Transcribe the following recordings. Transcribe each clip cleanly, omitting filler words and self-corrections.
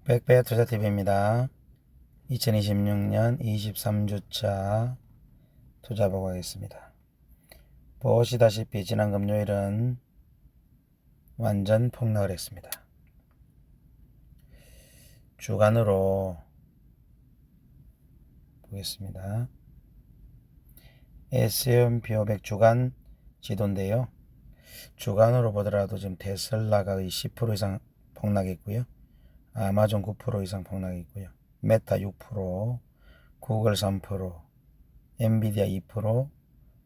백배 투자TV입니다. 2026년 23주차 투자 보고 하겠습니다. 보시다시피 지난 금요일은 완전 폭락을 했습니다. 주간으로 보겠습니다. S&P 500 주간 지도인데요. 주간으로 보더라도 지금 테슬라가 10% 이상 폭락했고요. 아마존 9% 이상 폭락했고요. 메타 6%, 구글 3%, 엔비디아 2%,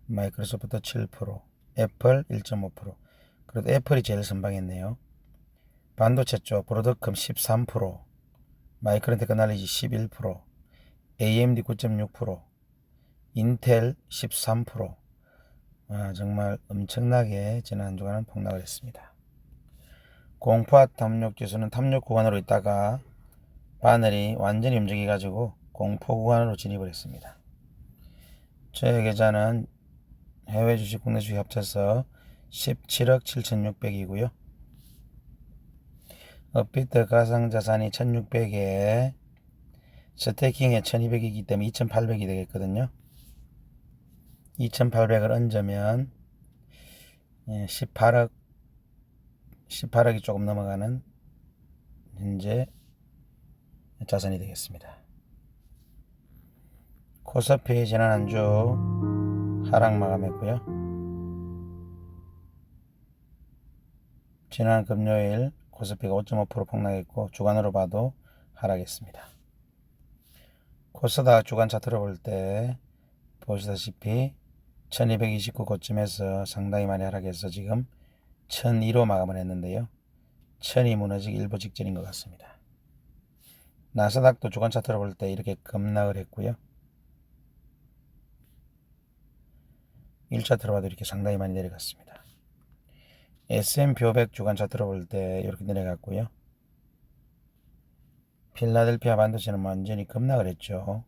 마이크로소프트 7%, 애플 1.5%. 그래도 애플이 제일 선방했네요. 반도체 쪽 브로드컴 13%, 마이크론 테크놀로지 11%, AMD 9.6%, 인텔 13%. 정말 엄청나게 지난 한 주간은 폭락을 했습니다. 공포와 탐욕 지수는 탐욕 구간으로 있다가 바늘이 완전히 움직여 가지고 공포 구간으로 진입을 했습니다. 저의 계좌는 해외 주식, 국내 주식 합쳐서 17억 7,600이고요. 업비트 가상자산이 1,600에 스테이킹에 1,200이기 때문에 2,800이 되겠거든요. 2,800을 얹으면 18억이 조금 넘어가는 현재 자산이 되겠습니다. 코스피 지난 한 주 하락 마감했고요. 지난 금요일 코스피가 5.5% 폭락했고 주간으로 봐도 하락했습니다. 코스닥 주간 차트로 볼 때 보시다시피 1229 고점에서 상당히 많이 하락해서 지금 1002로 마감을 했는데요. 1000이 무너지기 일부 직전인 것 같습니다. 나스닥도 주간 차트로 볼 때 이렇게 급락을 했고요. 1차트로 봐도 이렇게 상당히 많이 내려갔습니다. S&P 500 주간 차트로 볼 때 이렇게 내려갔고요. 필라델피아 반도체는 완전히 급락을 했죠.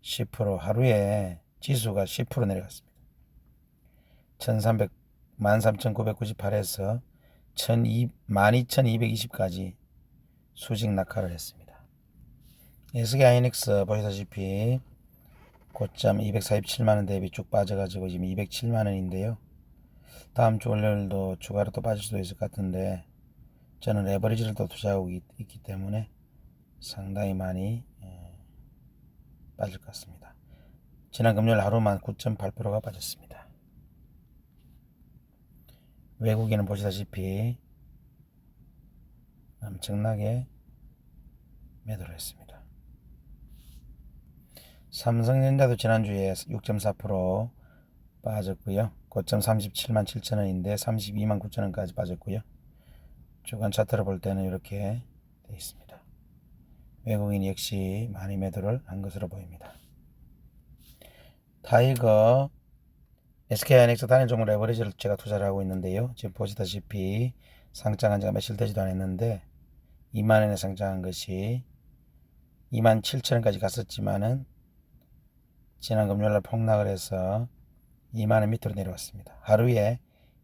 10% 하루에 지수가 10% 내려갔습니다. 1398에서 12220까지 수직 낙하를 했습니다. SK하이닉스 보시다시피 고점 247만원 대비 쭉 빠져가지고 지금 207만원인데요. 다음 주 월요일도 추가로 또 빠질 수도 있을 것 같은데 저는 레버리지를 또 투자하고 있기 때문에 상당히 많이 빠질 것 같습니다. 지난 금요일 하루만 9.8%가 빠졌습니다. 외국인은 보시다시피 엄청나게 매도를 했습니다. 삼성전자도 지난주에 6.4% 빠졌고요. 고점 37만 7천원인데 32만 9천원까지 빠졌고요. 주간 차트를 볼 때는 이렇게 되어 있습니다. 외국인 역시 많이 매도를 한 것으로 보입니다. 타이거 SK하이닉스 단일 종목 레버리지를 제가 투자를 하고 있는데요. 지금 보시다시피 상장한 지가 며칠 되지도 않았는데 2만원에 상장한 것이 27,000원까지 갔었지만은 지난 금요일날 폭락을 해서 2만원 밑으로 내려왔습니다. 하루에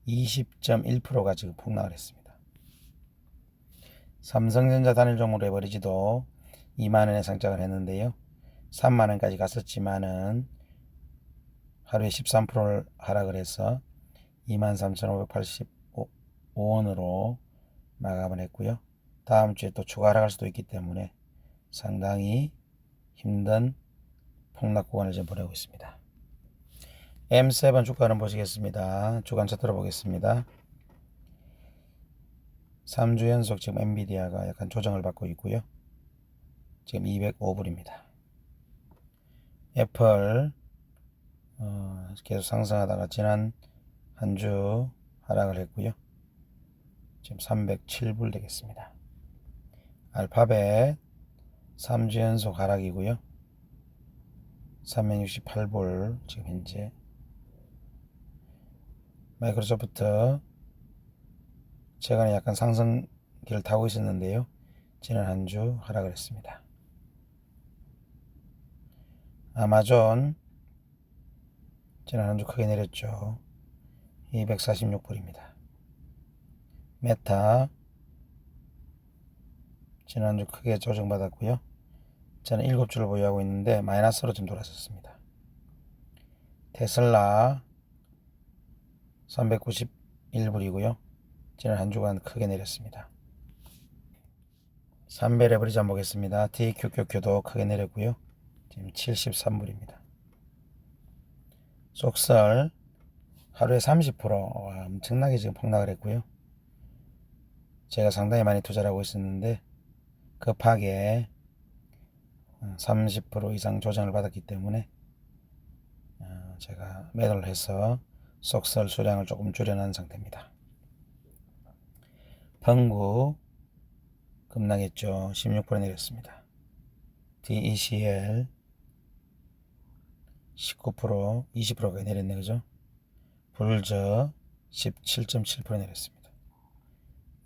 20.1%가 지금 폭락을 했습니다. 삼성전자 단일 종목 레버리지도 2만원에 상장을 했는데요. 3만원까지 갔었지만은 하루에 13%를 하락을 해서 23,585원으로 마감을 했고요. 다음 주에 또 추가 하락할 수도 있기 때문에 상당히 힘든 폭락 구간을 지금 보내고 있습니다. M7 주가는 보시겠습니다. 주간 차트로 보겠습니다. 3주 연속 지금 엔비디아가 약간 조정을 받고 있고요. 지금 205불입니다. 애플 계속 상승하다가 지난 한 주 하락을 했고요. 지금 307불 되겠습니다. 알파벳 3주 연속 하락이고요. 368불 지금 현재. 마이크로소프트 최근에 약간 상승기를 타고 있었는데요. 지난 한 주 하락을 했습니다. 아마존 지난 한 주 크게 내렸죠. 246불입니다. 메타 지난주 크게 조정받았고요. 저는 7주를 보유하고 있는데 마이너스로 좀 돌아섰습니다. 테슬라 391불이고요. 지난 한 주간 크게 내렸습니다. 3배 레버리지 한번 보겠습니다. TQQQ도 크게 내렸고요. 지금 73불입니다. 속설 하루에 30% 엄청나게 지금 폭락을 했고요. 제가 상당히 많이 투자를 하고 있었는데 급하게 30% 이상 조정을 받았기 때문에 제가 매도를 해서 속설 수량을 조금 줄여놓은 상태입니다. 펑구 급락했죠. 16% 내렸습니다. DECL 19%, 20%가 내렸네, 그죠? 불저 17.7% 내렸습니다.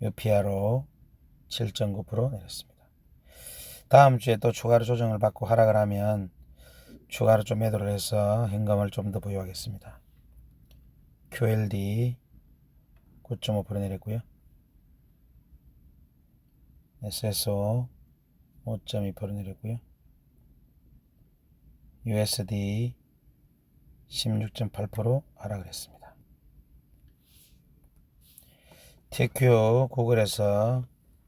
UPRO 7.9% 내렸습니다. 다음 주에 또 추가로 조정을 받고 하락을 하면 추가로 좀 매도를 해서 현금을 좀 더 보유하겠습니다. QLD 9.5% 내렸고요. SSO 5.2% 내렸고요. USD 16.8% 하락을 했습니다. TQ 구글에서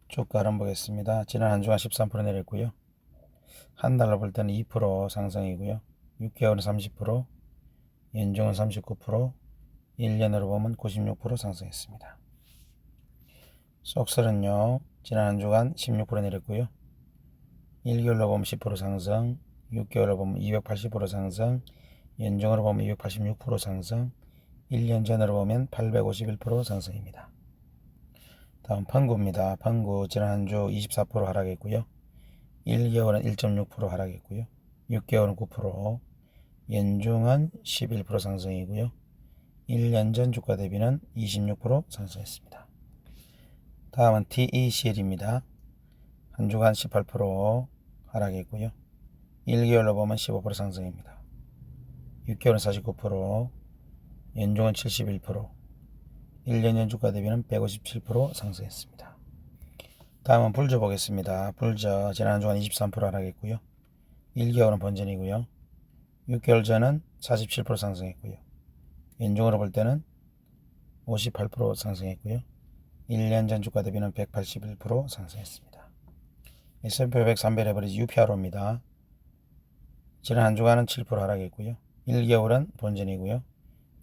주가 흐름 보겠습니다. 지난 한 주간 13% 내렸고요. 한 달로 볼 때는 2% 상승이고요. 6개월은 30%, 연중은 39%, 1년으로 보면 96% 상승했습니다. 속설은요, 지난 한 주간 16% 내렸고요. 1개월로 보면 10% 상승, 6개월로 보면 280% 상승, 연중으로 보면 286% 상승, 1년 전으로 보면 851% 상승입니다. 다음 펑구입니다. 펑구 지난 한 주 24% 하락했고요. 1개월은 1.6% 하락했고요. 6개월은 9%, 연중은 11% 상승이고요. 1년 전 주가 대비는 26% 상승했습니다. 다음은 TECL입니다. 한 주간 18% 하락했고요. 1개월로 보면 15% 상승입니다. 6개월은 49%, 연중은 71%, 1년 전 주가 대비는 157% 상승했습니다. 다음은 불저 보겠습니다. 불저 지난 한 주간 23% 하락했고요. 1개월은 본전이고요. 6개월 전은 47% 상승했고요. 연중으로 볼 때는 58% 상승했고요. 1년 전 주가 대비는 181% 상승했습니다. S&P 500 3배 레버리지 UPRO입니다. 지난 한 주간은 7% 하락했고요. 1개월은 본전이고요.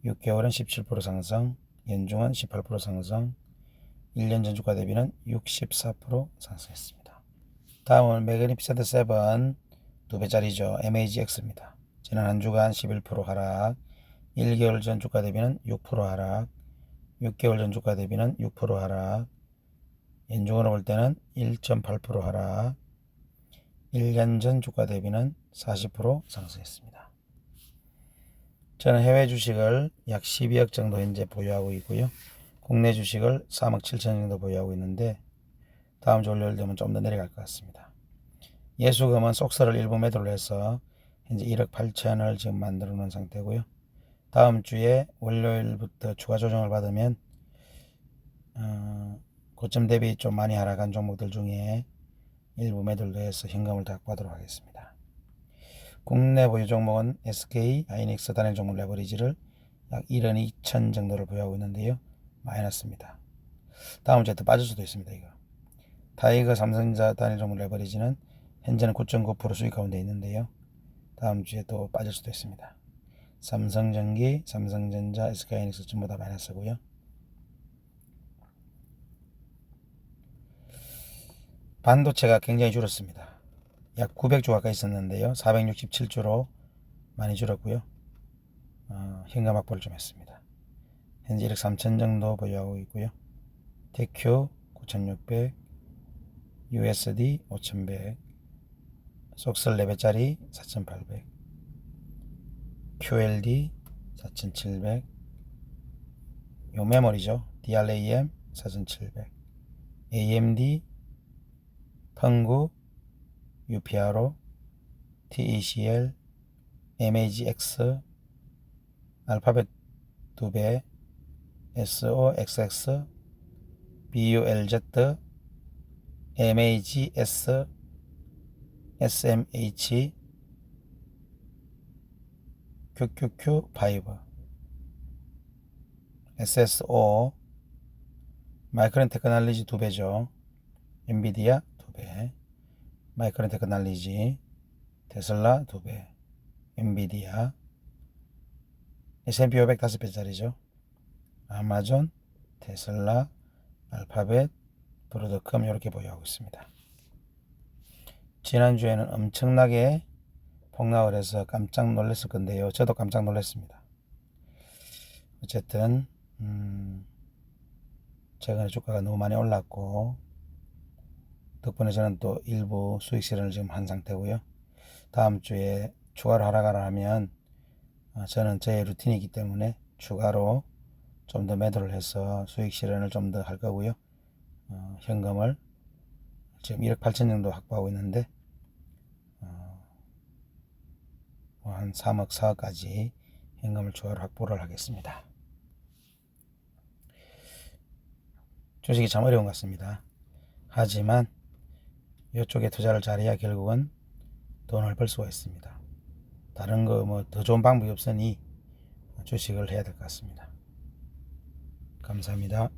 6개월은 17% 상승, 연중은 18% 상승, 1년 전 주가 대비는 64% 상승했습니다. 다음은 매그니피센트 7 2배짜리죠. MAGX입니다. 지난 한 주간 11% 하락, 1개월 전 주가 대비는 6% 하락, 6개월 전 주가 대비는 6% 하락, 연중으로 볼 때는 1.8% 하락, 1년 전 주가 대비는 40% 상승했습니다. 저는 해외 주식을 약 12억 정도 현재 보유하고 있고요. 국내 주식을 3억 7천 정도 보유하고 있는데 다음 주 월요일 되면 좀 더 내려갈 것 같습니다. 예수금은 속설을 일부 매도를 해서 현재 1억 8천을 지금 만들어 놓은 상태고요. 다음 주에 월요일부터 추가 조정을 받으면 고점 대비 좀 많이 하락한 종목들 중에 일부 매도를 해서 현금을 납부하도록 하겠습니다. 국내 보유 종목은 SK 하이닉스 단일 종목 레버리지를 약 1원 2천 정도를 보유하고 있는데요. 마이너스입니다. 다음 주에 또 빠질 수도 있습니다. 이거 타이거 삼성전자 단일 종목 레버리지는 현재는 9.9% 수익 가운데 있는데요. 다음 주에 또 빠질 수도 있습니다. 삼성전기, 삼성전자, SK하이닉스 전부 다 마이너스고요. 반도체가 굉장히 줄었습니다. 약 900주 가까이 있었는데요. 467주로 많이 줄었고요. 현금 확보를 좀 했습니다. 현재 1억 3천 정도 보유하고 있고요. TQ 9,600, USD 5,100, 속설 4배짜리 4,800, QLD 4,700, 요 메모리죠. DRAM 4,700, AMD, 펑구, UPRO, TECL, MAGX, 알파벳 2배, SOXX, BULZ, MAGS, SMH, QQQ5, SSO, 마이크론 테크놀로지 2배죠. 엔비디아 2배, 마이크론 테크놀로지, 테슬라 2배, 엔비디아, S&P 500 5배짜리죠. 아마존, 테슬라, 알파벳, 브로드컴 이렇게 보유하고 있습니다. 지난주에는 엄청나게 폭락을 해서 깜짝 놀랐을 건데요. 저도 깜짝 놀랐습니다. 어쨌든 최근에 주가가 너무 많이 올랐고 덕분에 저는 또 일부 수익 실현을 지금 한 상태고요. 다음 주에 추가로 하락을 하면 저는 저의 루틴이기 때문에 추가로 좀 더 매도를 해서 수익 실현을 좀 더 할 거고요. 현금을 지금 1억 8천 정도 확보하고 있는데 한 3억 4억까지 현금을 추가로 확보를 하겠습니다. 주식이 참 어려운 것 같습니다. 하지만 이쪽에 투자를 잘해야 결국은 돈을 벌 수가 있습니다. 다른 거 뭐 더 좋은 방법이 없으니 주식을 해야 될 것 같습니다. 감사합니다.